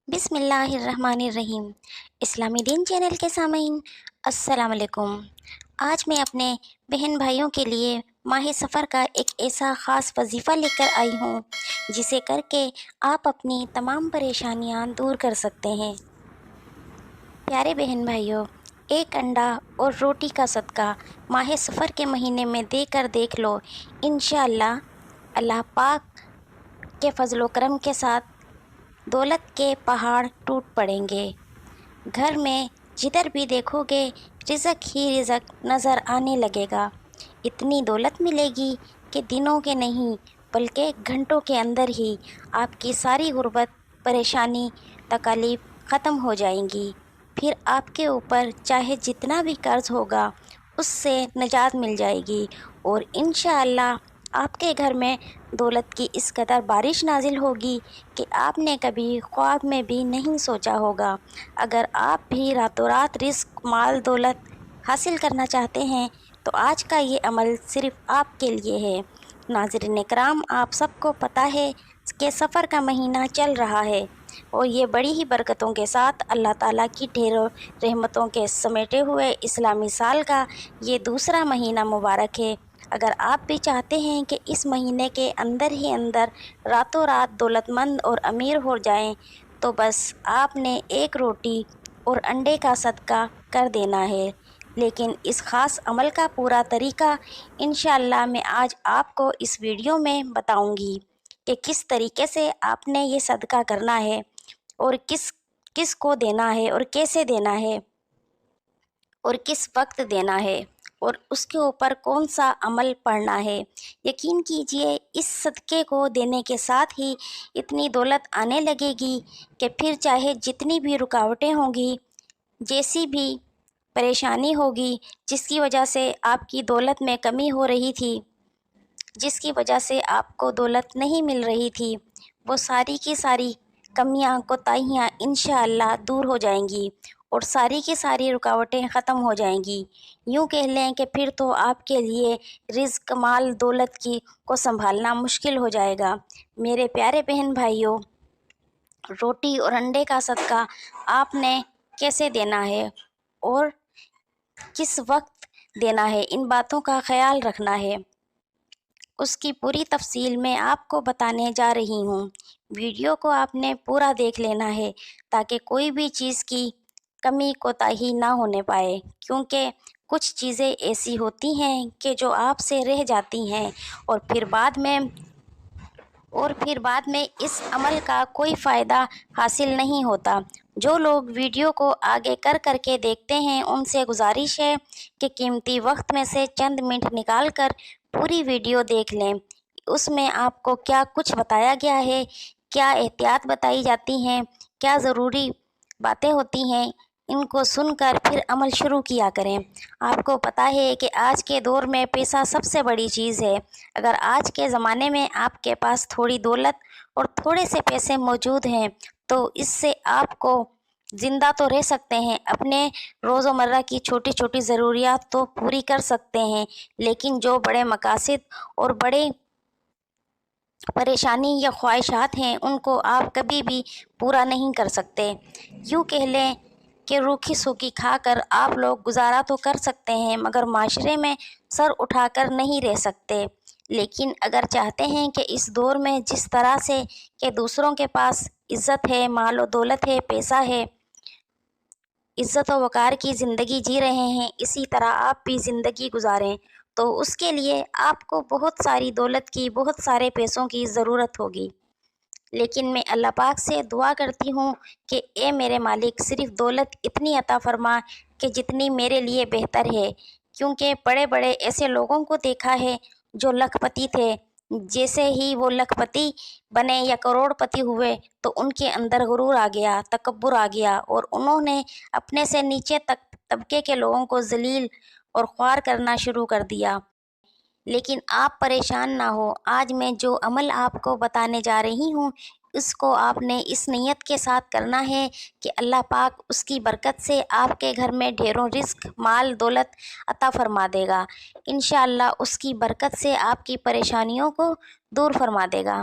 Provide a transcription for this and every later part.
بسم اللہ الرحمن الرحیم۔ اسلامی دین چینل کے سامعین السلام علیکم۔ آج میں اپنے بہن بھائیوں کے لیے ماہ سفر کا ایک ایسا خاص وظیفہ لے کر آئی ہوں جسے کر کے آپ اپنی تمام پریشانیاں دور کر سکتے ہیں۔ پیارے بہن بھائیوں، ایک انڈا اور روٹی کا صدقہ ماہ سفر کے مہینے میں دے کر دیکھ لو، انشاءاللہ اللہ پاک کے فضل و کرم کے ساتھ دولت کے پہاڑ ٹوٹ پڑیں گے۔ گھر میں جدھر بھی دیکھو گے رزق ہی رزق نظر آنے لگے گا۔ اتنی دولت ملے گی کہ دنوں کے نہیں بلکہ گھنٹوں کے اندر ہی آپ کی ساری غربت، پریشانی، تکالیف ختم ہو جائیں گی۔ پھر آپ کے اوپر چاہے جتنا بھی قرض ہوگا اس سے نجات مل جائے گی، اور انشاءاللہ آپ کے گھر میں دولت کی اس قدر بارش نازل ہوگی کہ آپ نے کبھی خواب میں بھی نہیں سوچا ہوگا۔ اگر آپ بھی راتوں رات رزق، مال، دولت حاصل کرنا چاہتے ہیں تو آج کا یہ عمل صرف آپ کے لیے ہے۔ ناظرین کرام، آپ سب کو پتہ ہے کہ سفر کا مہینہ چل رہا ہے اور یہ بڑی ہی برکتوں کے ساتھ اللہ تعالیٰ کی ڈھیروں رحمتوں کے سمیٹے ہوئے اسلامی سال کا یہ دوسرا مہینہ مبارک ہے۔ اگر آپ بھی چاہتے ہیں کہ اس مہینے کے اندر ہی اندر راتوں رات دولت مند اور امیر ہو جائیں تو بس آپ نے ایک روٹی اور انڈے کا صدقہ کر دینا ہے۔ لیکن اس خاص عمل کا پورا طریقہ انشاءاللہ میں آج آپ کو اس ویڈیو میں بتاؤں گی کہ کس طریقے سے آپ نے یہ صدقہ کرنا ہے اور کس کس کو دینا ہے اور کیسے دینا ہے اور کس وقت دینا ہے اور اس کے اوپر کون سا عمل پڑھنا ہے۔ یقین کیجئے اس صدقے کو دینے کے ساتھ ہی اتنی دولت آنے لگے گی کہ پھر چاہے جتنی بھی رکاوٹیں ہوں گی، جیسی بھی پریشانی ہوگی جس کی وجہ سے آپ کی دولت میں کمی ہو رہی تھی، جس کی وجہ سے آپ کو دولت نہیں مل رہی تھی، وہ ساری کی ساری کمیاں، کوتاہیاں انشاءاللہ دور ہو جائیں گی اور ساری کی ساری رکاوٹیں ختم ہو جائیں گی۔ یوں کہہ لیں کہ پھر تو آپ کے لیے رزق، مال، دولت کو سنبھالنا مشکل ہو جائے گا۔ میرے پیارے بہن بھائیوں، روٹی اور انڈے کا صدقہ آپ نے کیسے دینا ہے اور کس وقت دینا ہے، ان باتوں کا خیال رکھنا ہے، اس کی پوری تفصیل میں آپ کو بتانے جا رہی ہوں۔ ویڈیو کو آپ نے پورا دیکھ لینا ہے تاکہ کوئی بھی چیز کی کمی کوتاہی نہ ہونے پائے، کیونکہ کچھ چیزیں ایسی ہوتی ہیں کہ جو آپ سے رہ جاتی ہیں اور پھر بعد میں اس عمل کا کوئی فائدہ حاصل نہیں ہوتا۔ جو لوگ ویڈیو کو آگے کر کے دیکھتے ہیں ان سے گزارش ہے کہ قیمتی وقت میں سے چند منٹ نکال کر پوری ویڈیو دیکھ لیں۔ اس میں آپ کو کیا کچھ بتایا گیا ہے، کیا احتیاط بتائی جاتی ہیں، کیا ضروری باتیں ہوتی ہیں، ان کو سن کر پھر عمل شروع کیا کریں۔ آپ کو پتہ ہے کہ آج کے دور میں پیسہ سب سے بڑی چیز ہے۔ اگر آج کے زمانے میں آپ کے پاس تھوڑی دولت اور تھوڑے سے پیسے موجود ہیں تو اس سے آپ کو زندہ تو رہ سکتے ہیں، اپنے روزمرہ کی چھوٹی چھوٹی ضروریات تو پوری کر سکتے ہیں، لیکن جو بڑے مقاصد اور بڑے پریشانی یا خواہشات ہیں ان کو آپ کبھی بھی پورا نہیں کر سکتے۔ یوں کہہ لیں کہ روکھی سوکھی کھا کر آپ لوگ گزارا تو کر سکتے ہیں مگر معاشرے میں سر اٹھا کر نہیں رہ سکتے۔ لیکن اگر چاہتے ہیں کہ اس دور میں جس طرح سے کہ دوسروں کے پاس عزت ہے، مال و دولت ہے، پیسہ ہے، عزت و وقار کی زندگی جی رہے ہیں، اسی طرح آپ بھی زندگی گزاریں تو اس کے لیے آپ کو بہت ساری دولت کی، بہت سارے پیسوں کی ضرورت ہوگی۔ لیکن میں اللہ پاک سے دعا کرتی ہوں کہ اے میرے مالک، صرف دولت اتنی عطا فرما کہ جتنی میرے لیے بہتر ہے، کیونکہ بڑے بڑے ایسے لوگوں کو دیکھا ہے جو لاکھ پتی تھے، جیسے ہی وہ لاکھ پتی بنے یا کروڑ پتی ہوئے تو ان کے اندر غرور آ گیا، تکبر آ گیا اور انہوں نے اپنے سے نیچے تک طبقے کے لوگوں کو ذلیل اور خوار کرنا شروع کر دیا۔ لیکن آپ پریشان نہ ہو، آج میں جو عمل آپ کو بتانے جا رہی ہوں اس کو آپ نے اس نیت کے ساتھ کرنا ہے کہ اللہ پاک اس کی برکت سے آپ کے گھر میں ڈھیروں رزق، مال، دولت عطا فرما دے گا۔ انشاءاللہ اس کی برکت سے آپ کی پریشانیوں کو دور فرما دے گا۔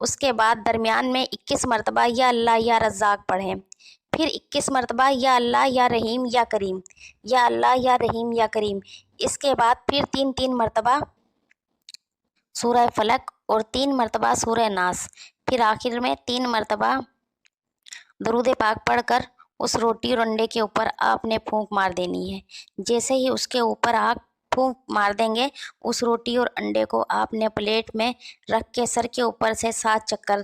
اس کے بعد درمیان میں 21 مرتبہ یا اللہ یا رزاق پڑھیں، پھر 21 مرتبہ یا اللہ یا رحیم یا کریم، یا اللہ یا رحیم یا کریم۔ اس کے بعد پھر 3 مرتبہ سورہ فلق اور 3 مرتبہ سورہ ناس، پھر آخر میں 3 مرتبہ درود پاک پڑھ کر اس روٹی اور انڈے کے اوپر آپ نے پھونک مار دینی ہے۔ جیسے ہی اس کے اوپر آپ پھونک مار دیں گے، اس روٹی اور انڈے کو آپ نے پلیٹ میں رکھ کے سر کے اوپر سے 7 چکر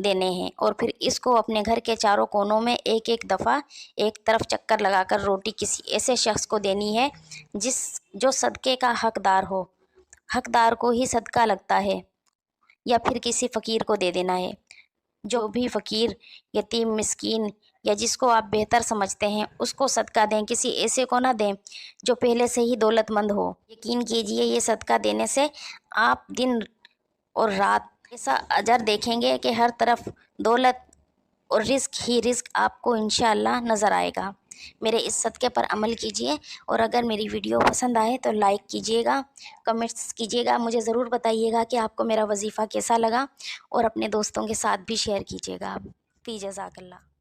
دینے ہیں، اور پھر اس کو اپنے گھر کے چاروں کونوں میں ایک دفعہ ایک طرف چکر لگا کر روٹی کسی ایسے شخص کو دینی ہے جو صدقے کا حقدار ہو۔ حقدار کو ہی صدقہ لگتا ہے، یا پھر کسی فقیر کو دے دینا ہے۔ جو بھی فقیر، یتیم، مسکین یا جس کو آپ بہتر سمجھتے ہیں اس کو صدقہ دیں، کسی ایسے کو نہ دیں جو پہلے سے ہی دولت مند ہو۔ یقین کیجئے یہ صدقہ دینے سے آپ دن اور رات ایسا اجر دیکھیں گے کہ ہر طرف دولت اور رزق ہی رزق آپ کو انشاءاللہ نظر آئے گا۔ میرے اس صدقے پر عمل کیجئے، اور اگر میری ویڈیو پسند آئے تو لائک کیجئے گا، کمنٹس کیجئے گا، مجھے ضرور بتائیے گا کہ آپ کو میرا وظیفہ کیسا لگا، اور اپنے دوستوں کے ساتھ بھی شیئر کیجئے گا۔ فی جزاک اللہ۔